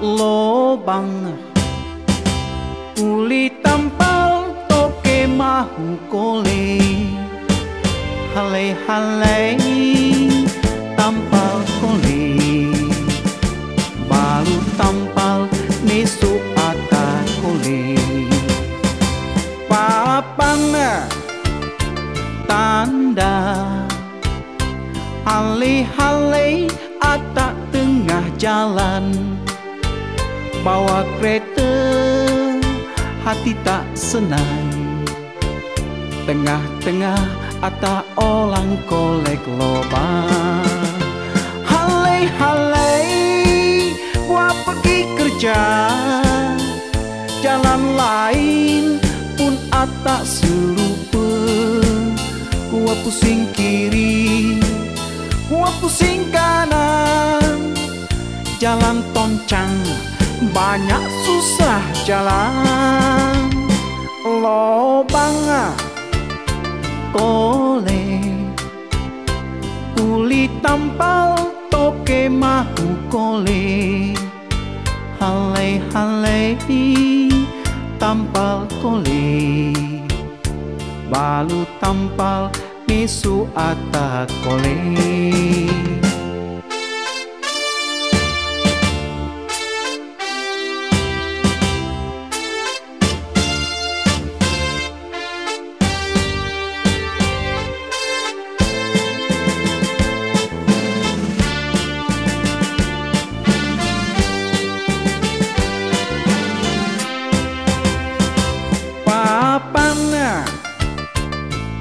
lobang kulit tampal toke mahu kole hale-hale tampal kole balu tampal nesu ata kole papang tanda hale-hale ata tengah jalan bawa kereta hati tak senang tengah-tengah ata orang kolek lobang hale-hale gua pergi kerja jalan lain pun ata selupa gua pusing kiri gua pusing kanan jalan toncang banyak susah jalan lobang kole kulit tampal toke mahu kole hale-hale tampal kole balu tampal nisu ata kole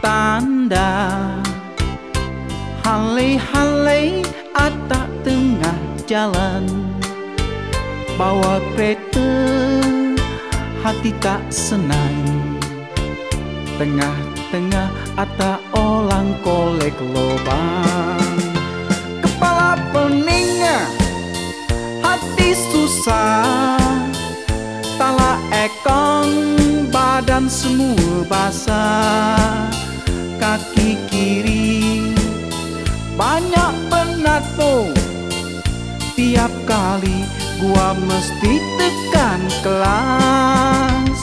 tanda hale-hale ata tengah jalan bawa kereta hati tak senang tengah-tengah ata orang kolek lobang kepala pening hati susah tala ekong badan semua basah kaki kiri banyak penat tuh tiap kali gua mesti tekan kelas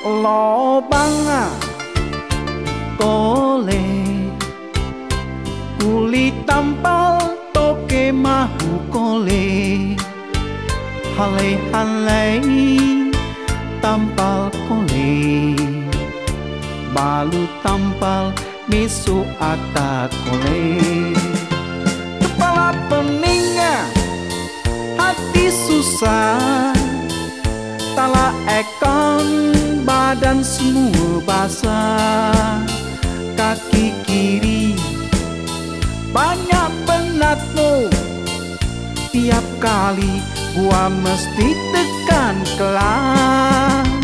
lobang kole kulit tampal toke mahu kole hale-hale tampal kole balu tampal nisu ata kole kepala pening hati susah tala ekong badan semua basah kaki kiri banyak penat tuh tiap kali gua mesti tekan kelas